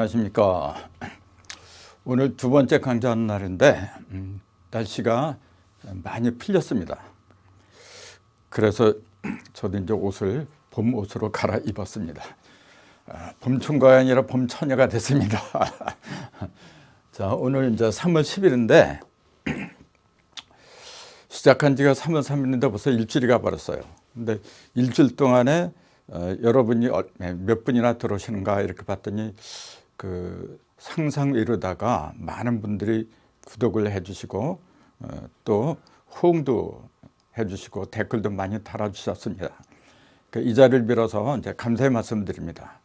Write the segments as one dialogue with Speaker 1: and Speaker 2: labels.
Speaker 1: 안녕하십니까. 오늘 두 번째 강좌하는 날인데 날씨가 많이 풀렸습니다. 그래서 저도 이제 옷을 봄 옷으로 갈아입었습니다. 봄총각이 아니라 봄처녀가 됐습니다. 자, 오늘 이제 3월 10일인데 시작한 지가 3월 3일인데 벌써 일주일이 가버렸어요. 근데 일주일 동안에 여러분이 몇 분이나 들어오시는가 이렇게 봤더니 그 상상 이루다가 많은 분들이 구독을 해주시고 또 호응도 해주시고 댓글도 많이 달아주셨습니다. 이 자리를 빌어서 이제 감사의 말씀드립니다.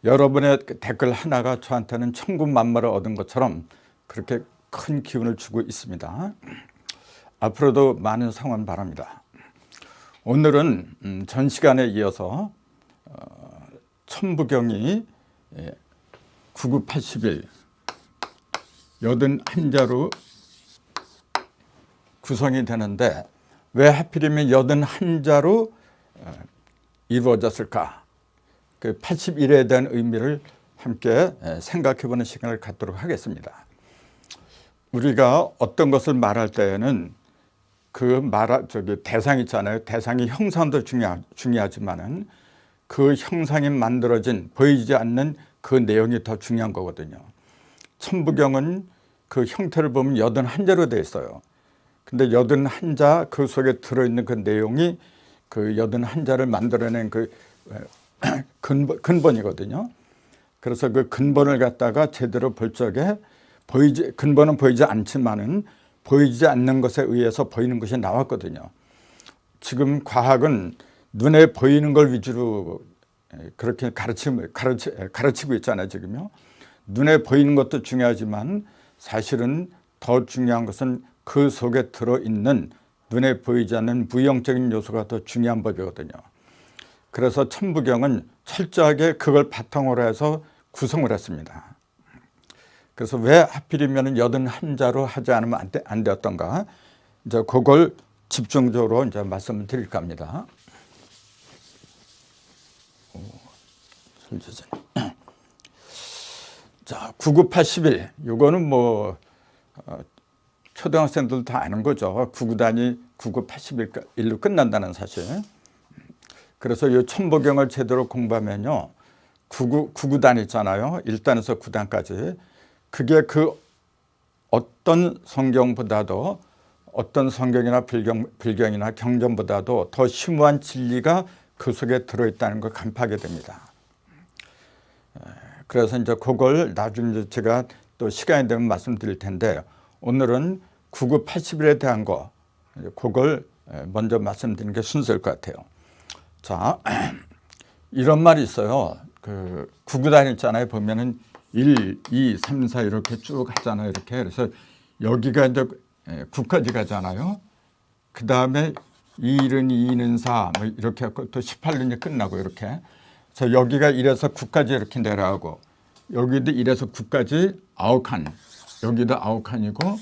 Speaker 1: 여러분의 댓글 하나가 저한테는 천군만마를 얻은 것처럼 그렇게 큰 기운을 주고 있습니다. 앞으로도 많은 성원 바랍니다. 오늘은 전 시간에 이어서 천부경이 9981 81자로 구성이 되는데 왜 하필이면 81자로 이루어졌을까? 그 81에 대한 의미를 함께 생각해보는 시간을 갖도록 하겠습니다. 우리가 어떤 것을 말할 때에는 대상 있잖아요. 대상이 형상도 중요하지만은 그 형상이 만들어진 보이지 않는 그 내용이 더 중요한 거거든요. 천부경은 그 형태를 보면 81자로 되어 있어요. 근데 81자 그 속에 들어있는 그 내용이 그 81자를 만들어낸 그 근본이거든요. 그래서 그 근본을 갖다가 제대로 볼 적에 근본은 보이지 않지만은 보이지 않는 것에 의해서 보이는 것이 나왔거든요. 지금 과학은 눈에 보이는 걸 위주로 그렇게 가르치고 있잖아요, 지금요. 눈에 보이는 것도 중요하지만 사실은 더 중요한 것은 그 속에 들어있는 눈에 보이지 않는 무형적인 요소가 더 중요한 법이거든요. 그래서 천부경은 철저하게 그걸 바탕으로 해서 구성을 했습니다. 그래서 왜 하필이면 81자로 하지 않으면 안 되었던가? 이제 그걸 집중적으로 이제 말씀을 드릴까 합니다. 자, 9981. 요거는 뭐, 초등학생들도 다 아는 거죠. 99단이 9981로 끝난다는 사실. 그래서 이 천부경을 제대로 공부하면요. 99단 있잖아요. 1단에서 9단까지. 그게 그 어떤 성경보다도 어떤 성경이나 불경이나 경전보다도 더 심오한 진리가 그 속에 들어있다는 걸 간파하게 됩니다. 그래서 이제 그걸 나중에 제가 또 시간이 되면 말씀드릴 텐데 오늘은 9981에 대한 거 그걸 먼저 말씀드리는 게 순서일 것 같아요. 자, 이런 말이 있어요. 그 99단 있잖아요. 보면은 1, 2, 3, 4 이렇게 쭉 하잖아요. 이렇게. 그래서 여기가 이제 9까지 가잖아요. 그 다음에 2는 2는 4, 뭐 이렇게 하고 또 18은 끝나고 이렇게. 그래서 여기가 1에서 9까지 이렇게 내려가고 여기도 1에서 9까지 9칸. 여기도 9칸이고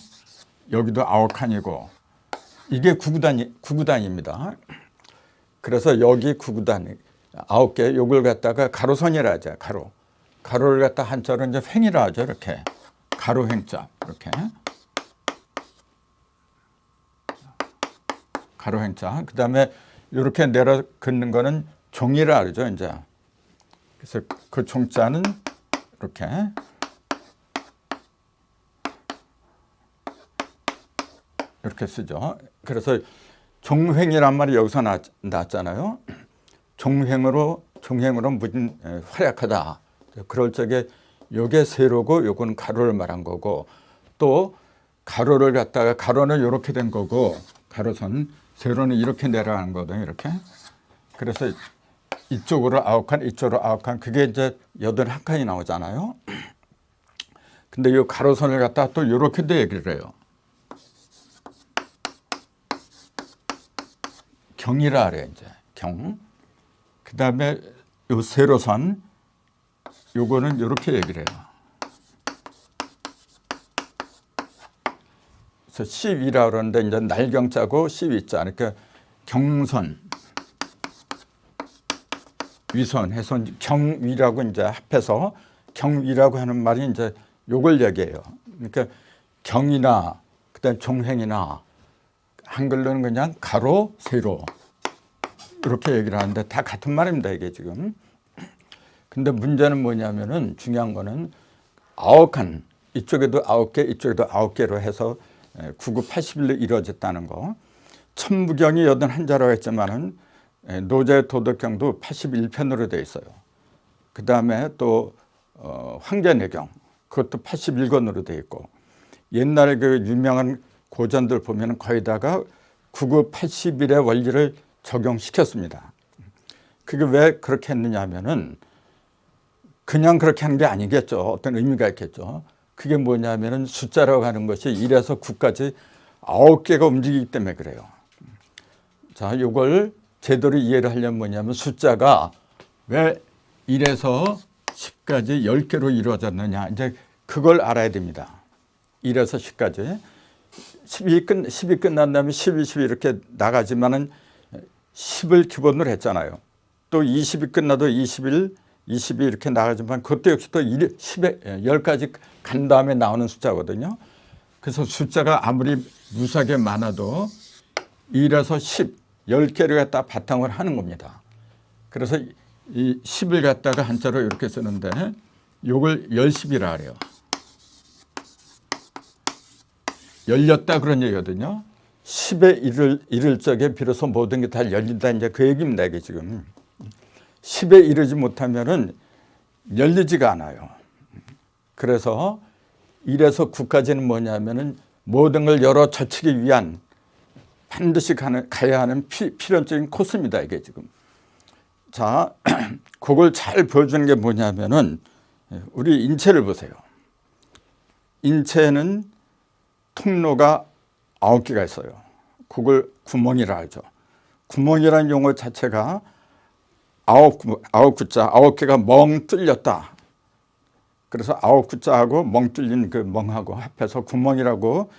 Speaker 1: 여기도 9칸이고 이게 99단입니다. 그래서 여기 99단 9개 요걸 갖다가 가로선이라 하죠. 가로를 갖다 한자로 이제 횡이라 하죠. 이렇게 가로 횡자 이렇게 가로 횡자. 그다음에 이렇게 내려 긋는 거는 종이라 그러죠. 이제 그래서 그 종자는 이렇게 쓰죠. 그래서 종횡이란 말이 여기서 나왔잖아요. 종횡으로 무진 활약하다. 그럴 적에 요게 세로고 요건 가로를 말한 거고 또 가로를 갖다가 가로는 이렇게 된 거고 가로선 세로는 이렇게 내려가는 거거든요. 이렇게. 그래서 이쪽으로 9칸 이쪽으로 9칸 그게 이제 81칸이 나오잖아요. 근데 이 가로선을 갖다가 또 이렇게도 얘기를 해요. 경이라 그래요. 이제 경. 그 다음에 요 세로선 요거는 이렇게 얘기를 해요. 그래서 12라 그러는데 이제 날경자고 12자. 그러니까 경선, 위선 해서 경위라고 이제 합해서 경위라고 하는 말이 이제 요걸 얘기해요. 그러니까 경이나 그다음 종횡이나 한글로는 그냥 가로, 세로 이렇게 얘기를 하는데 다 같은 말입니다, 이게 지금. 근데 문제는 뭐냐면은 중요한 거는 9칸, 이쪽에도 9개, 이쪽에도 9개로 해서 9구 80일로 이루어졌다는 거. 천부경이 81자라고 했지만은 노제 도덕경도 81편으로 되어 있어요. 그 다음에 또 황제내경 그것도 81권으로 되어 있고, 옛날에 그 유명한 고전들 보면 거의 다가 9구 80일의 원리를 적용시켰습니다. 그게 왜 그렇게 했느냐 하면은 그냥 그렇게 하는 게 아니겠죠. 어떤 의미가 있겠죠. 그게 뭐냐면은 숫자라고 하는 것이 1에서 9까지 9개가 움직이기 때문에 그래요. 자, 이걸 제대로 이해를 하려면 뭐냐면 숫자가 왜 1에서 10까지 10개로 이루어졌느냐, 이제 그걸 알아야 됩니다. 1에서 10까지. 10이 끝난 다음에 12, 12 이렇게 나가지만은 10을 기본으로 했잖아요. 또 20이 끝나도 21, 20이 이렇게 나가지만 그것도 역시 또 10에 10까지 간 다음에 나오는 숫자거든요. 그래서 숫자가 아무리 무수하게 많아도 1에서 10, 10개를 갖다 바탕을 하는 겁니다. 그래서 이 10을 갖다가 한자로 이렇게 쓰는데 요걸 열십이라 그래요. 열렸다 그런 얘기거든요. 10에 이를 적에 비로소 모든 게 다 열린다, 이제 그 얘기입니다, 이게 지금. 10에 이르지 못하면은 열리지가 않아요. 그래서 1에서 9까지는 뭐냐면은 모든 걸 열어 젖히기 위한 반드시 가야 하는 필연적인 코스입니다, 이게 지금. 자, 그걸 잘 보여주는 게 뭐냐면은 우리 인체를 보세요. 인체는 통로가 9개가 있어요. 그걸 구멍이라 하죠. 구멍이라는 용어 자체가 9구자, 9개가 멍 뚫렸다. 그래서 9구자하고 멍 뚫린 그 멍하고 합해서 구멍이라고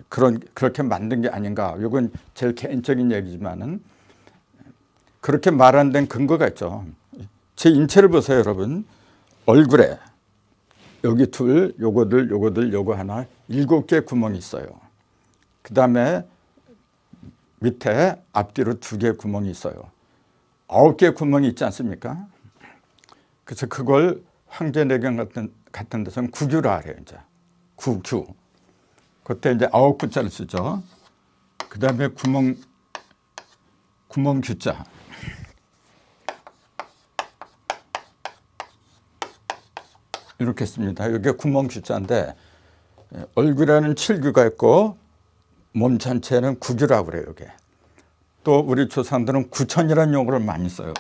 Speaker 1: 그렇게 만든 게 아닌가. 이건 제일 개인적인 얘기지만은 그렇게 말하는 데는 근거가 있죠. 제 인체를 보세요, 여러분. 얼굴에 여기 둘, 요거 하나, 7개 구멍이 있어요. 그 다음에 밑에 앞뒤로 2개 구멍이 있어요. 9개 구멍이 있지 않습니까? 그래서 그걸 황제내경 같은 데서는 구규라 그래요, 이제. 구규. 그때 이제 9구자를 쓰죠. 그 다음에 구멍 규자. 이렇게 씁니다. 이게 구멍 규자인데 얼굴에는 7규가 있고 몸 전체는 9규라고 그래요, 이게. 또 우리 조상들은 구천이라는 용어를 많이 써요.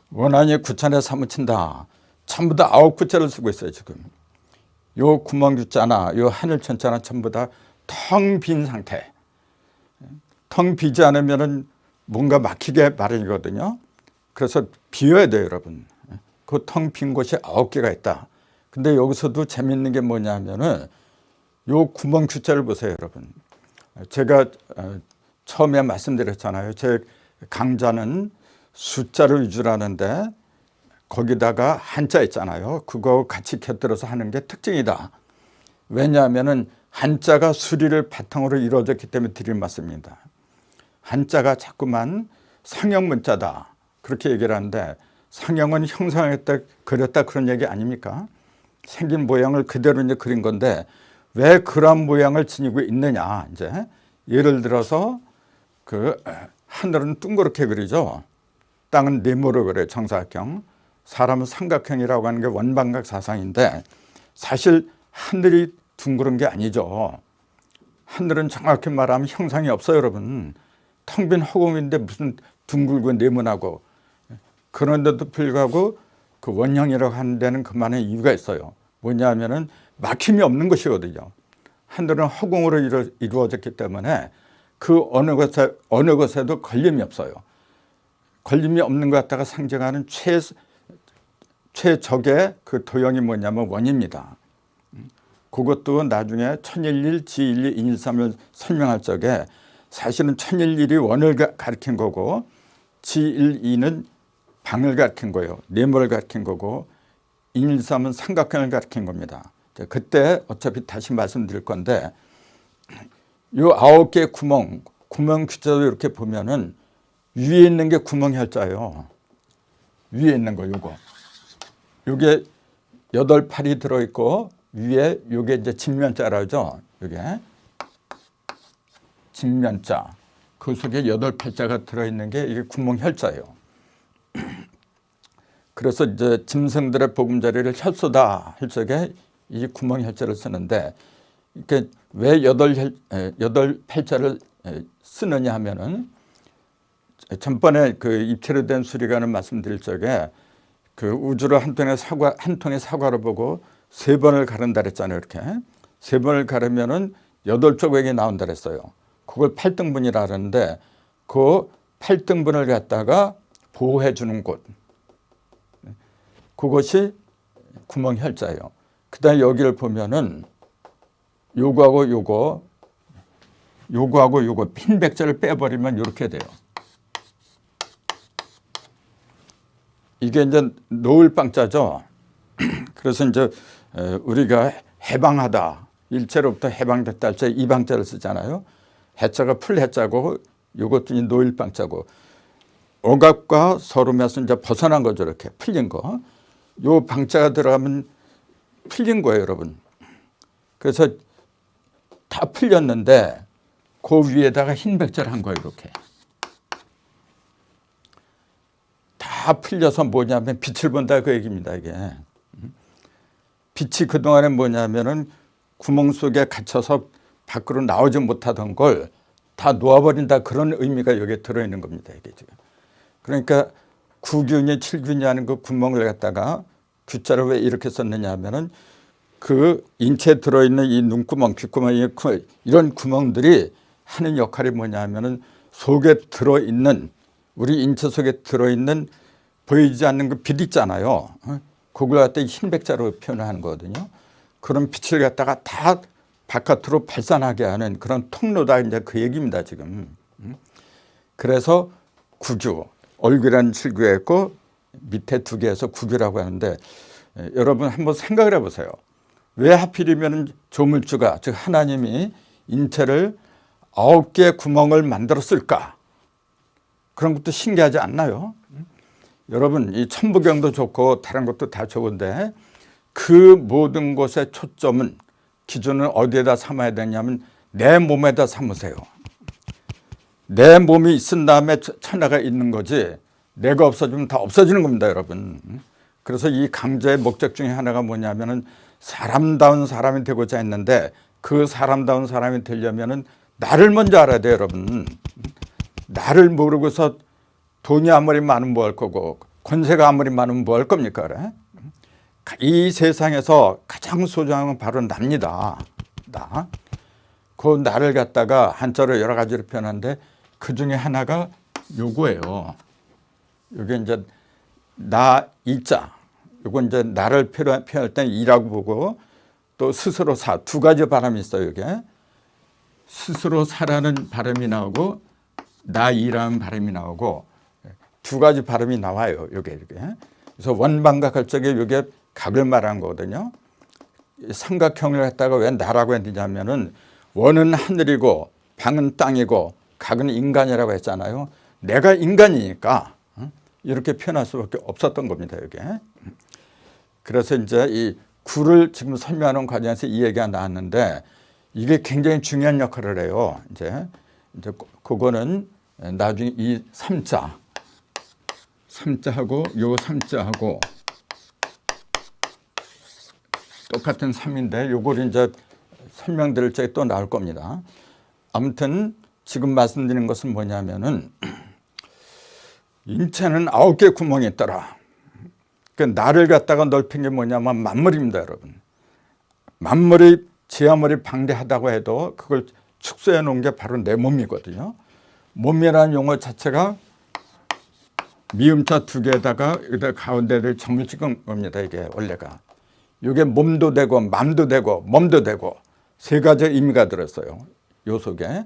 Speaker 1: 원한이 구천에 사무친다. 전부 다 9구자를 쓰고 있어요, 지금. 요 구멍 규자나 요 하늘 천자나 전부 다 텅 빈 상태. 텅 비지 않으면은 뭔가 막히게 마련이거든요. 그래서 비워야 돼요, 여러분. 그 텅 빈 곳이 9개가 있다. 근데 여기서도 재밌는 게 뭐냐면은 요 구멍 규자를 보세요, 여러분. 제가 처음에 말씀드렸잖아요. 제 강좌는 숫자를 위주로 하는데 거기다가 한자 있잖아요. 그거 같이 곁들여서 하는 게 특징이다. 왜냐하면은 한자가 수리를 바탕으로 이루어졌기 때문에 들이맞습니다. 한자가 자꾸만 상형 문자다 그렇게 얘기를 하는데 상형은 형상했다, 그렸다 그런 얘기 아닙니까? 생긴 모양을 그대로 이제 그린 건데 왜 그런 모양을 지니고 있느냐. 이제 예를 들어서 그 하늘은 둥그렇게 그리죠. 땅은 네모로 그려요, 정사각형. 사람은 삼각형이라고 하는 게 원방각 사상인데 사실 하늘이 둥그런 게 아니죠. 하늘은 정확히 말하면 형상이 없어요, 여러분. 텅 빈 허공인데 무슨 둥글고 네모나고. 그런데도 불구하고 그 원형이라고 하는 데는 그만의 이유가 있어요. 뭐냐면은 막힘이 없는 것이거든요. 하늘은 허공으로 이루어졌기 때문에 그 어느 것에도 걸림이 없어요. 걸림이 없는 것 갖다가 상징하는 최적의 그 도형이 뭐냐면 원입니다. 그것도 나중에 천일일, 지일이, 인일삼을 설명할 적에 사실은 천일일이 원을 가리킨 거고 지일이는 방을 가리킨 거예요. 네모를 가리킨 거고 113은 삼각형을 가리킨 겁니다. 그때 어차피 다시 말씀드릴 건데 요 9개의 구멍 규자도 이렇게 보면은 위에 있는 게 구멍 혈자예요. 위에 있는 거 요거. 요게 8팔이 들어있고 위에 요게 이제 진면자라죠. 요게 진면자. 그 속에 8팔자가 들어있는 게 이게 구멍 혈자예요. 그래서 이제 짐승들의 보금자리를 혈소다 할 적에 이 구멍 혈자를 쓰는데 이게 왜 8팔자를 쓰느냐 하면은 전번에 그 입체로 된 수리관을 말씀드릴 적에 그 우주를 한 통의 사과로 보고 3번을 가른다 그랬잖아요. 이렇게 3번을 가르면은 8조각이 나온다 그랬어요. 그걸 8등분이라 하는데 그 8등분을 갖다가 보호해 주는 곳, 그것이 구멍 혈자예요. 그다음에 여기를 보면은 요거하고 요거 핀백자를 빼버리면 이렇게 돼요. 이게 이제 놓을 방자죠. 그래서 이제 우리가 해방하다, 일체로부터 해방됐다 할 때 이 방자를 쓰잖아요. 해자가 풀해자고 요것도 놓일 방자고 억압과 서름에서 이제 벗어난 거죠. 이렇게 풀린 거. 요 방자가 들어가면 풀린 거예요, 여러분. 그래서 다 풀렸는데 그 위에다가 흰 백자를 한 거예요, 이렇게. 다 풀려서 뭐냐면 빛을 본다 그 얘기입니다, 이게. 빛이 그동안에 뭐냐면은 구멍 속에 갇혀서 밖으로 나오지 못하던 걸 다 놓아버린다 그런 의미가 여기에 들어있는 겁니다, 이게 지금. 그러니까 9균이 7균이 하는 그 구멍을 갖다가 규자를 왜 이렇게 썼느냐 하면은 그 인체에 들어있는 이 눈구멍, 귓구멍, 이런 구멍들이 하는 역할이 뭐냐 하면은 속에 들어있는 우리 인체 속에 들어있는 보이지 않는 그 빛 있잖아요. 그걸 갖다 흰 백자로 표현하는 거거든요. 그런 빛을 갖다가 다 바깥으로 발산하게 하는 그런 통로다 이제 그 얘기입니다, 지금. 그래서 구규, 얼굴이라는 7규에 있고 밑에 2개에서 구규라고 하는데 여러분 한번 생각을 해보세요. 왜 하필이면 조물주가 즉 하나님이 인체를 9개의 구멍을 만들었을까? 그런 것도 신기하지 않나요? 여러분 이 천부경도 좋고 다른 것도 다 좋은데 그 모든 것의 초점은 기준을 어디에다 삼아야 되냐면 내 몸에다 삼으세요. 내 몸이 있은 다음에 천하가 있는 거지 내가 없어지면 다 없어지는 겁니다, 여러분. 그래서 이 강좌의 목적 중에 하나가 뭐냐면은 사람다운 사람이 되고자 했는데 그 사람다운 사람이 되려면은 나를 먼저 알아야 돼요, 여러분. 나를 모르고서 돈이 아무리 많으면 뭐 할 거고 권세가 아무리 많으면 뭐 할 겁니까? 그래? 이 세상에서 가장 소중한 건 바로 납니다. 나. 그 나를 갖다가 한자로 여러 가지로 표현하는데 그 중에 하나가 요거예요. 요게 이제 나 이자. 요거 이제 나를 표현할 때 이라고 보고 또 스스로 사. 2가지 발음이 있어요, 이게. 스스로 사라는 발음이 나오고 나 이라는 발음이 나오고 2가지 발음이 나와요, 요게 이렇게. 그래서 원방각할 적에 요게 각을 말한 거거든요. 삼각형을 갖다가 왜 나라고 했느냐면은 원은 하늘이고 방은 땅이고 각은 인간이라고 했잖아요. 내가 인간이니까 이렇게 표현할 수밖에 없었던 겁니다, 이게. 그래서 이제 이 구를 지금 설명하는 과정에서 이 얘기가 나왔는데 이게 굉장히 중요한 역할을 해요. 이제 그거는 나중에 이 삼자하고 요 삼자하고 똑같은 3인데 요걸 이제 설명드릴 적에 또 나올 겁니다. 아무튼 지금 말씀드리는 것은 뭐냐면은 인체는 9개 구멍이 있더라. 그 나를 갖다가 넓힌 게 뭐냐면 만물입니다, 여러분. 만물이 제 아무리 방대하다고 해도 그걸 축소해 놓은 게 바로 내 몸이거든요. 몸이라는 용어 자체가 미음자 2개에다가 여기다 가운데를 점을 찍은 겁니다, 이게 원래가. 이게 몸도 되고 맘도 되고 몸도 되고 3가지 의미가 들었어요, 요 속에.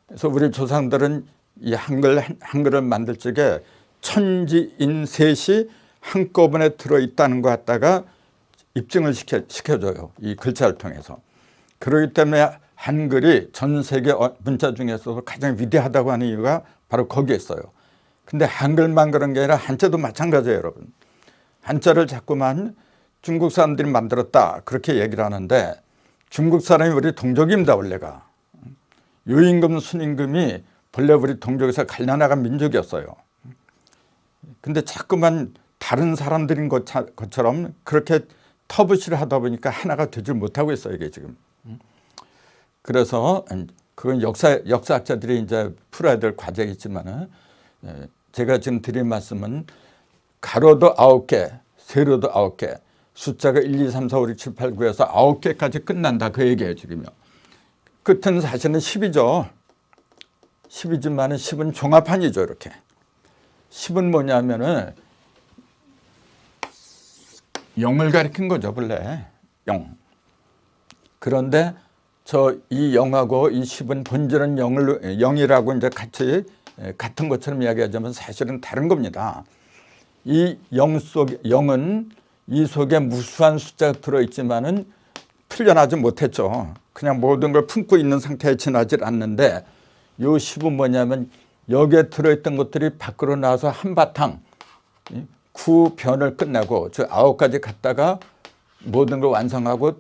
Speaker 1: 그래서 우리 조상들은 이 한글을 만들 적에 천지인셋이 한꺼번에 들어있다는 것 갖다가 입증을 시켜줘요. 이 글자를 통해서. 그렇기 때문에 한글이 전 세계 문자 중에서도 가장 위대하다고 하는 이유가 바로 거기에 있어요. 근데 한글만 그런 게 아니라 한자도 마찬가지예요, 여러분. 한자를 자꾸만 중국 사람들이 만들었다 그렇게 얘기를 하는데 중국 사람이 우리 동족입니다, 원래가. 유임금, 순임금이 본래 우리 동족에서 갈려나간 민족이었어요. 근데 자꾸만 다른 사람들인 것처럼 그렇게 터부시를 하다 보니까 하나가 되질 못하고 있어요, 이게 지금. 그래서 그건 역사학자들이 이제 풀어야 될 과제이지만은 제가 지금 드린 말씀은 가로도 9개, 세로도 9개, 숫자가 1, 2, 3, 4, 5, 6, 7, 8, 9에서 9개까지 끝난다 그 얘기예요, 지금요. 끝은 사실은 10이죠. 10이지만은 10은 종합판이죠, 이렇게. 10은 뭐냐면은 0을 가리킨 거죠, 본래. 0. 그런데 이 0하고 이 10은 본질은 0이라고 이제 같은 것처럼 이야기하자면 사실은 다른 겁니다. 이 0은 이 속에 무수한 숫자가 들어있지만은 풀려나지 못했죠. 그냥 모든 걸 품고 있는 상태에 지나질 않는데 이 10은 뭐냐면 여기에 들어있던 것들이 밖으로 나와서 한바탕 구변을 끝나고 저 9가지 갔다가 모든 걸 완성하고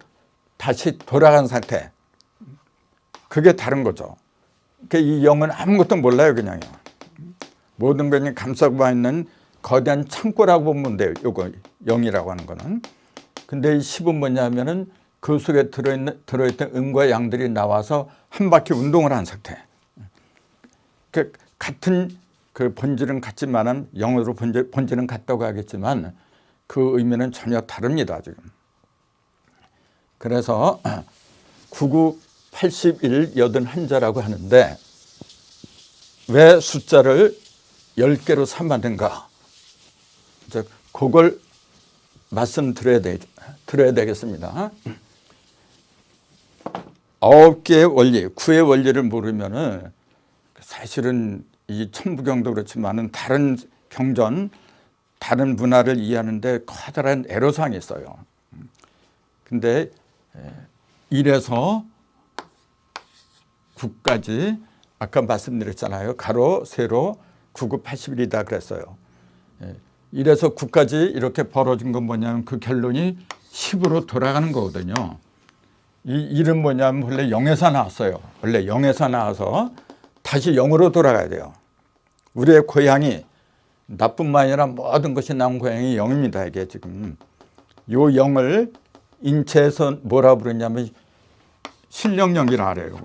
Speaker 1: 다시 돌아간 상태. 그게 다른 거죠. 그러니까 이 0은 아무것도 몰라요, 그냥요. 모든 걸 그냥 감싸고 있는 거대한 창고라고 보면 돼요, 요거 0이라고 하는 거는. 근데 이 10은 뭐냐면은 그 속에 들어있던 음과 양들이 나와서 한 바퀴 운동을 한 상태. 그 같은 그 본질은 같지만은 영어로 본질은 같다고 하겠지만 그 의미는 전혀 다릅니다, 지금. 그래서 99, 81, 81자라고 하는데 왜 숫자를 10개로 삼았는가? 이제 그걸 들어야 되겠습니다. 9개의 원리, 9의 원리를 모르면은 사실은 이 천부경도 그렇지만은 다른 경전, 다른 문화를 이해하는데 커다란 애로사항이 있어요. 근데 1에서 9까지 아까 말씀드렸잖아요. 가로, 세로, 99, 81이다 그랬어요. 1에서 9까지 이렇게 벌어진 건 뭐냐면 그 결론이 10으로 돌아가는 거거든요. 이 1은 뭐냐면 원래 0에서 나왔어요. 원래 0에서 나와서 다시 0으로 돌아가야 돼요. 우리의 고향이 나뿐만 아니라 모든 것이 나온 고향이 0입니다. 이게 지금. 요 0을 인체에서 뭐라 부르냐면 신령령이라 그래요.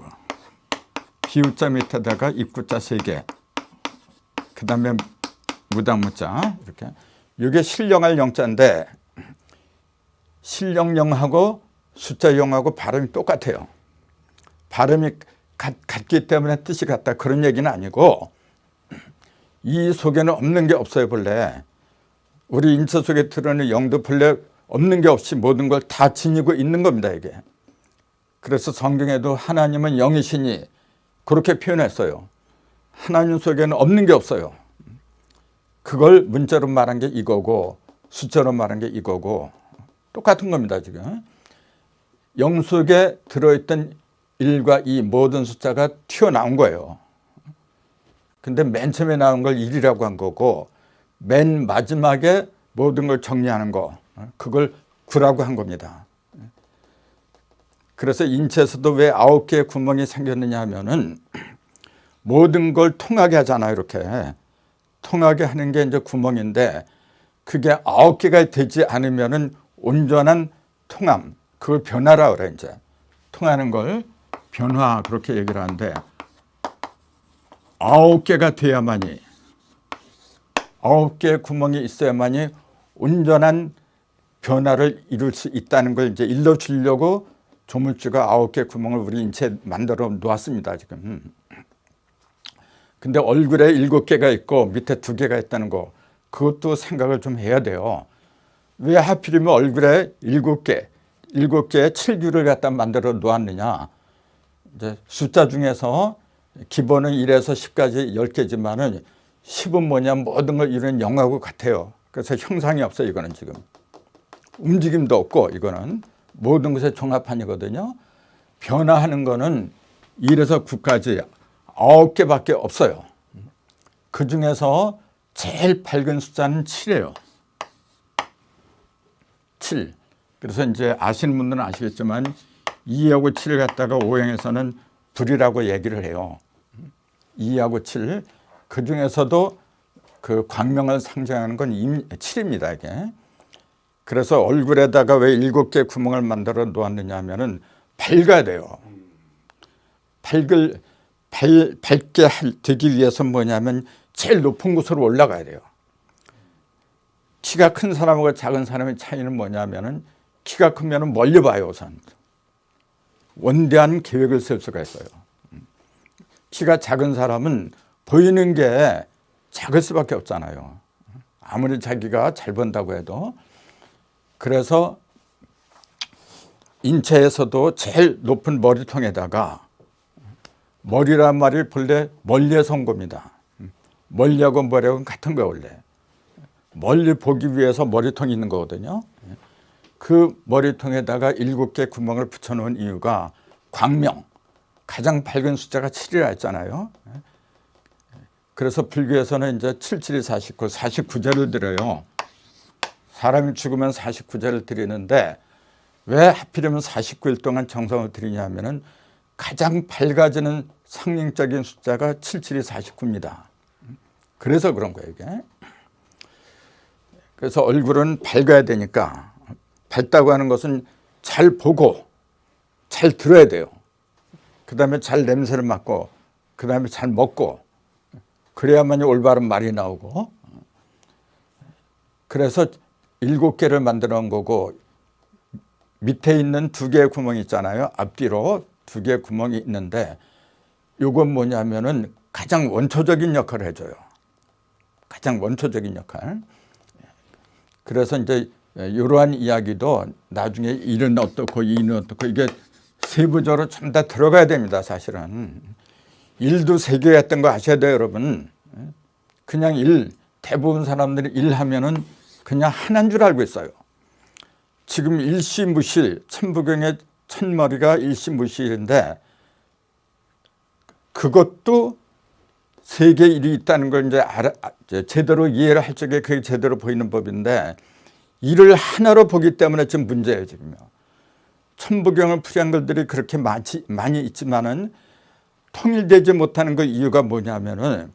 Speaker 1: 비우자 밑에다가 입구자 3개. 그 다음에 무당무자 이렇게. 이게 신령할 영자인데 신령령하고 숫자 0하고 발음이 똑같아요. 발음이 같기 때문에 뜻이 같다 그런 얘기는 아니고 이 속에는 없는 게 없어요, 본래. 우리 인체 속에 들어있는 영도 본래 없는 게 없이 모든 걸 다 지니고 있는 겁니다, 이게. 그래서 성경에도 하나님은 영이시니 그렇게 표현했어요. 하나님 속에는 없는 게 없어요. 그걸 문자로 말한 게 이거고 숫자로 말한 게 이거고 똑같은 겁니다, 지금. 영 속에 들어있던 1과 2 모든 숫자가 튀어나온 거예요. 근데 맨 처음에 나온 걸 1이라고 한 거고 맨 마지막에 모든 걸 정리하는 거 그걸 9라고 한 겁니다. 그래서 인체에서도 왜 9개의 구멍이 생겼느냐 하면은 모든 걸 통하게 하잖아요. 이렇게 통하게 하는 게 이제 구멍인데 그게 9개가 되지 않으면은 온전한 통함 그걸 변화라 그래. 이제 통하는 걸 변화 그렇게 얘기를 하는데 9개가 돼야만이 9개의 구멍이 있어야만이 온전한 변화를 이룰 수 있다는 걸 이제 일러주려고 조물주가 9개 구멍을 우리 인체에 만들어 놓았습니다, 지금. 근데 얼굴에 7개가 있고 밑에 2개가 있다는 거 그것도 생각을 좀 해야 돼요. 왜 하필이면 얼굴에 7개의 7규를 갖다 만들어 놓았느냐. 이제 숫자 중에서 기본은 1에서 10까지 10개지만은 10은 뭐냐 모든 걸 이루는 0하고 같아요. 그래서 형상이 없어요, 이거는 지금. 움직임도 없고 이거는 모든 것의 종합판이거든요. 변화하는 거는 1에서 9까지 9개밖에 없어요. 그 중에서 제일 밝은 숫자는 7이에요. 7. 그래서 이제 아시는 분들은 아시겠지만 2하고 7을 갖다가 오형에서는 불이라고 얘기를 해요. 2하고 7. 그 중에서도 그 광명을 상징하는 건 7입니다, 이게. 그래서 얼굴에다가 왜 7개 구멍을 만들어 놓았느냐 하면은 밝아야 돼요. 밝게 되기 위해서 뭐냐면 제일 높은 곳으로 올라가야 돼요. 키가 큰 사람하고 작은 사람의 차이는 뭐냐면은 키가 크면은 멀리 봐요, 우선. 원대한 계획을 세울 수가 있어요. 키가 작은 사람은 보이는 게 작을 수밖에 없잖아요. 아무리 자기가 잘 본다고 해도. 그래서 인체에서도 제일 높은 머리통에다가 머리란 말이 본래 멀리에서 온 겁니다. 멀리하고 머리하고는 같은 거예요, 원래. 멀리 보기 위해서 머리통이 있는 거거든요. 그 머리통에다가 7개 구멍을 붙여놓은 이유가 광명, 가장 밝은 숫자가 7이라 했잖아요. 그래서 불교에서는 이제 77이 49, 49제를 드려요. 사람이 죽으면 49제를 드리는데 왜 하필이면 49일 동안 정성을 드리냐면은 가장 밝아지는 상징적인 숫자가 77이 49입니다. 그래서 그런 거예요, 이게. 그래서 얼굴은 밝아야 되니까 밝다고 하는 것은 잘 보고 잘 들어야 돼요. 그 다음에 잘 냄새를 맡고 그 다음에 잘 먹고 그래야만이 올바른 말이 나오고 그래서 7개를 만들어 놓은 거고 밑에 있는 2개의 구멍이 있잖아요. 앞뒤로 2개의 구멍이 있는데 이건 뭐냐면은 가장 원초적인 역할을 해줘요. 가장 원초적인 역할. 그래서 이제 이러한 이야기도 나중에 일은 어떻고 이는 어떻고 이게 세부적으로 좀 다 들어가야 됩니다. 사실은. 일도 3개 했던 거 아셔야 돼요, 여러분. 그냥 대부분 사람들이 일하면은 그냥 하나인 줄 알고 있어요. 지금 일시무실, 천부경의 천머리가 일시무실인데 그것도 3개 일이 있다는 걸 이제 제대로 이해를 할 적에 그게 제대로 보이는 법인데 일을 하나로 보기 때문에 지금 문제예요, 지금요. 천부경을 풀이한 것들이 그렇게 많이 있지만은 통일되지 못하는 그 이유가 뭐냐면은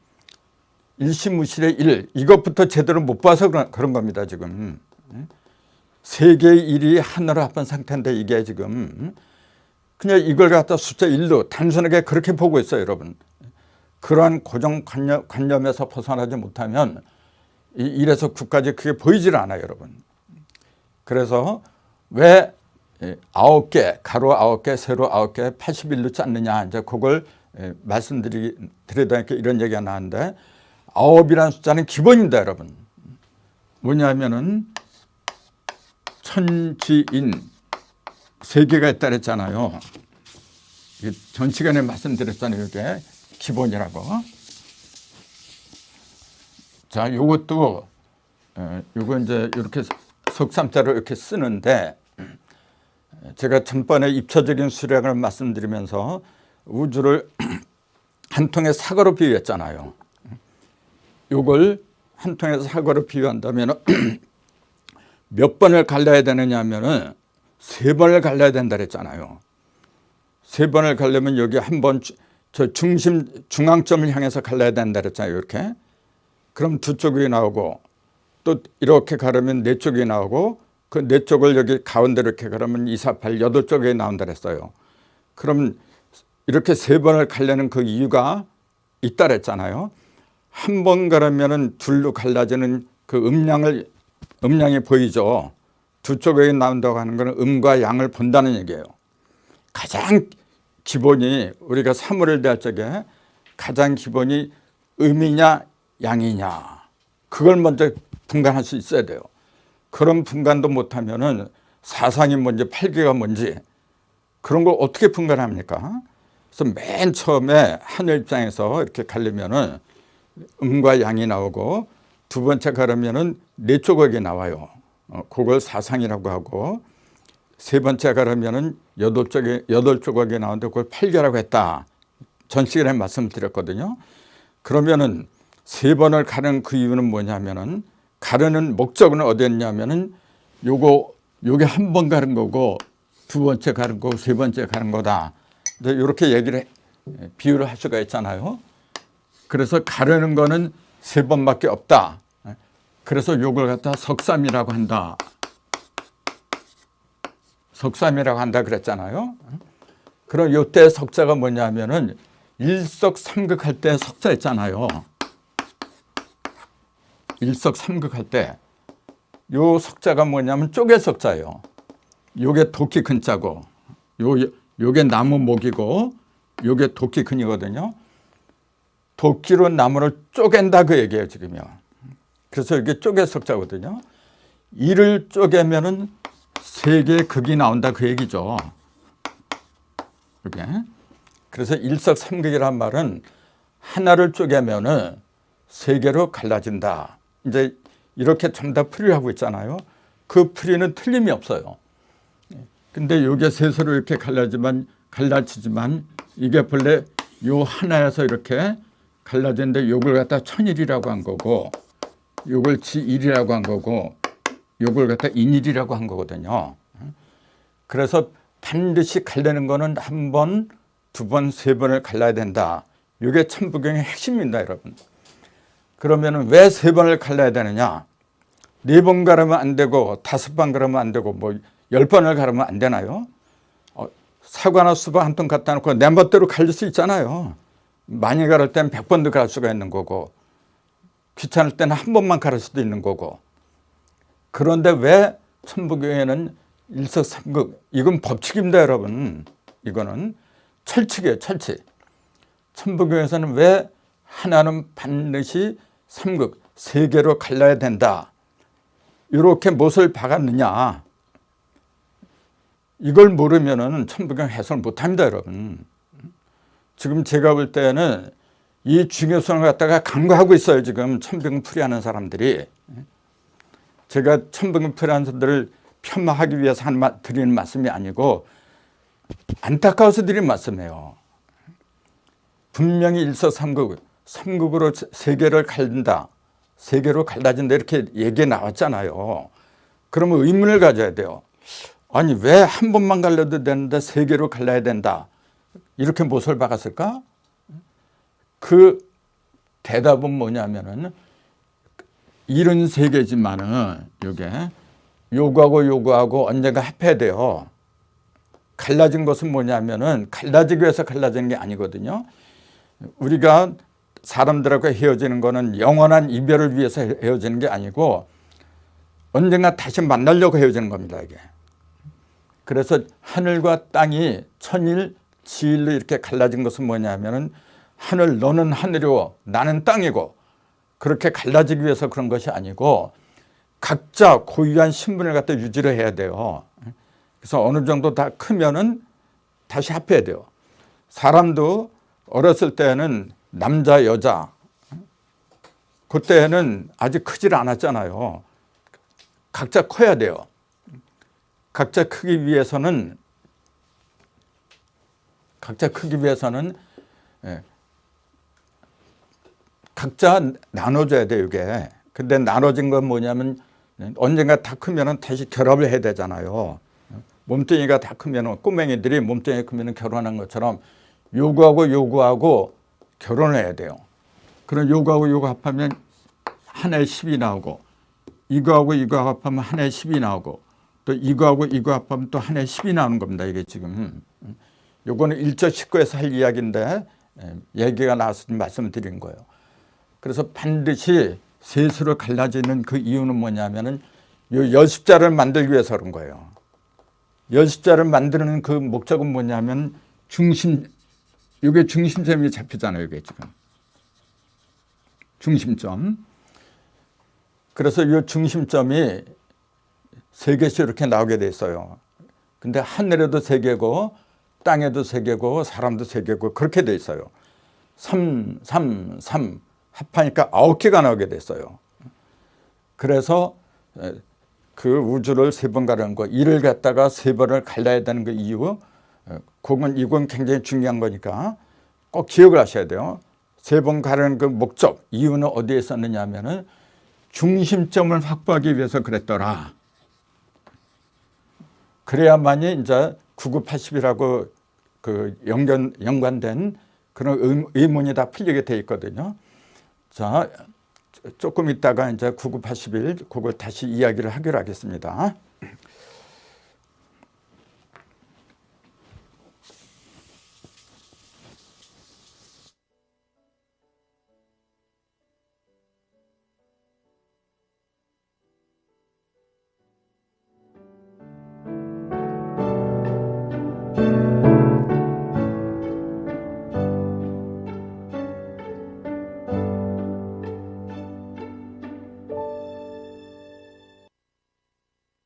Speaker 1: 일시무실의 일, 이것부터 제대로 못 봐서 그런 겁니다, 지금. 3개의 일이 하나로 합한 상태인데 이게 지금 그냥 이걸 갖다 숫자 1로 단순하게 그렇게 보고 있어요, 여러분. 그러한 고정관념에서 벗어나지 못하면 1에서 9까지 그게 보이질 않아요, 여러분. 그래서 왜 9개, 가로 9개, 세로 9개, 81로 짰느냐, 이제 그걸 말씀드리다 이런 얘기가 나왔는데 9이라는 숫자는 기본입니다, 여러분. 뭐냐면은 천지인 3개가 있다 그랬잖아요. 전 시간에 말씀드렸잖아요, 이게 기본이라고. 자, 요것도 요거 이제 이렇게 석삼자로 이렇게 쓰는데 제가 전번에 입체적인 수량을 말씀드리면서 우주를 한 통의 사과로 비유했잖아요. 요걸 한 통의 사과로 비유한다면 몇 번을 갈라야 되느냐 하면은 3번을 갈라야 된다 그랬잖아요. 3번을 갈려면 여기 한 번 저 중앙점을 향해서 갈라야 된다 그랬잖아요. 이렇게. 그럼 2쪽이 나오고 또 이렇게 가르면 4쪽이 나오고 그 4쪽을 여기 가운데로 이렇게 가르면 2, 4, 8, 8쪽이 나온다 그랬어요. 그럼 이렇게 3번을 갈려는 그 이유가 있다 그랬잖아요. 한 번 가르면은 둘로 갈라지는 그 음량이 보이죠. 2쪽에 나온다고 하는 것은 음과 양을 본다는 얘기예요. 가장 기본이 우리가 사물을 대할 적에 가장 기본이 음이냐 양이냐 그걸 먼저 분간할 수 있어야 돼요. 그런 분간도 못하면은 사상이 뭔지 팔기가 뭔지 그런 걸 어떻게 분간합니까? 그래서 맨 처음에 하늘 입장에서 이렇게 가려면은 음과 양이 나오고 두 번째 가려면은 4조각이 나와요. 그걸 사상이라고 하고, 세 번째 가르면은 여덟 조각이 나오는데 그걸 팔개라고 했다. 전 시간에 말씀드렸거든요. 그러면은 세 번을 가른 그 이유는 뭐냐면은, 가르는 목적은 어디였냐면은 요게 한 번 가른 거고 두 번째 가른 거고 세 번째 가른 거다. 이렇게 비유를 할 수가 있잖아요. 그래서 가르는 거는 세 번밖에 없다. 그래서 요걸 갖다 석삼이라고 한다. 석삼이라고 한다 그랬잖아요. 그럼 요때 석자가 뭐냐면은 일석삼극 할 때 석자 있잖아요. 일석삼극 할 때 요 석자가 뭐냐면 쪼개 석자예요. 요게 도끼 근자고 요게 나무 목이고 요게 도끼 근이거든요. 도끼로 나무를 쪼갠다 그 얘기예요 지금요. 그래서 이게 쪼개 석자거든요. 이를 쪼개면은 세 개의 극이 나온다 그 얘기죠. 이렇게. 그래서 일석삼극이란 말은 하나를 쪼개면은 세 개로 갈라진다. 이제 이렇게 전부 다 풀이를 하고 있잖아요. 그 풀이는 틀림이 없어요. 근데 요게 셋으로 이렇게 갈라지지만 이게 본래 요 하나에서 이렇게 갈라지는데 요걸 갖다 천일이라고 한 거고 요걸 지일이라고 한 거고 요걸 갖다 인일이라고 한 거거든요. 그래서 반드시 갈리는 거는 한 번, 두 번, 세 번을 갈라야 된다. 이게 천부경의 핵심입니다, 여러분. 그러면 왜 세 번을 갈라야 되느냐? 네 번 가르면 안 되고 다섯 번 가르면 안 되고 뭐 10번을 가르면 안 되나요? 사과나 수박 한 통 갖다 놓고 내 멋대로 갈릴 수 있잖아요. 많이 가를 때는 100번도 갈 수가 있는 거고 귀찮을 때는 한 번만 가를 수도 있는 거고. 그런데 왜 천부경에는 일석삼극, 이건 법칙입니다, 여러분. 이거는 철칙이에요, 철칙. 천부경에서는 왜 하나는 반드시 삼극, 세 개로 갈라야 된다. 이렇게 못을 박았느냐. 이걸 모르면은 천부경 해석을 못합니다, 여러분. 지금 제가 볼 때는 이 중요성을 갖다가 간과하고 있어요, 지금 천부경 풀이하는 사람들이. 제가 천부경 풀이하는 사람들을 폄하하기 위해서 드리는 말씀이 아니고 안타까워서 드리는 말씀이에요. 분명히 일석삼극, 삼극으로 세 개를 갈린다, 세 개로 갈라진다 이렇게 얘기 나왔잖아요. 그러면 의문을 가져야 돼요. 아니 왜 한 번만 갈려도 되는데 세 개로 갈라야 된다, 이렇게 못을 박았을까? 그 대답은 뭐냐면은 일은 세 개지만은 요거하고 언젠가 합해야 돼요. 갈라진 것은 뭐냐면은 갈라지기 위해서 갈라지는 게 아니거든요. 우리가 사람들하고 헤어지는 거는 영원한 이별을 위해서 헤어지는 게 아니고 언젠가 다시 만나려고 헤어지는 겁니다, 이게. 그래서 하늘과 땅이 천일, 지일로 이렇게 갈라진 것은 뭐냐면은 하늘, 너는 하늘이고 나는 땅이고 그렇게 갈라지기 위해서 그런 것이 아니고 각자 고유한 신분을 갖다 유지를 해야 돼요. 그래서 어느 정도 다 크면은 다시 합해야 돼요. 사람도 어렸을 때는 남자, 여자, 그때는 아직 크질 않았잖아요. 각자 커야 돼요. 각자 크기 위해서는 각자 나눠줘야 돼요, 이게. 근데 나눠진 건 뭐냐면 언젠가 다 크면은 다시 결합을 해야 되잖아요. 몸뚱이가 다 크면은, 꼬맹이들이 몸뚱이가 크면은 결혼한 것처럼 요구하고 결혼을 해야 돼요. 그럼 요구하고 요거 합하면 한 해에 10이 나오고, 이거하고 이거 합하면 한 해에 10이 나오고, 또 이거하고 이거 합하면 또 한 해에 10이 나오는 겁니다, 이게 지금. 요거는 1절 19에서 할 이야기인데 얘기가 나와서 말씀드린 거예요. 그래서 반드시 셋으로 갈라지는 그 이유는 뭐냐면은 요 여십자를 만들기 위해서 그런 거예요. 여십자를 만드는 그 목적은 뭐냐면 요게 중심점이 잡히잖아요, 이게 지금. 중심점. 그래서 이 중심점이 세 개씩 이렇게 나오게 돼 있어요. 근데 하늘에도 세 개고 땅에도 세 개고 사람도 세 개고 그렇게 돼 있어요. 3 합하니까 9개가 나오게 됐어요. 그래서 그 우주를 세 번 가르는 거, 이를 갖다가 세 번을 갈라야 되는 그 이유, 이건 굉장히 중요한 거니까 꼭 기억을 하셔야 돼요. 세 번 가르는 그 목적, 이유는 어디에 썼느냐 하면은 중심점을 확보하기 위해서 그랬더라. 그래야만이 이제 9980이라고 그 연관된 그런 의문이 다 풀리게 돼 있거든요. 자, 조금 있다가 이제 9981 그걸 다시 이야기를 하기로 하겠습니다.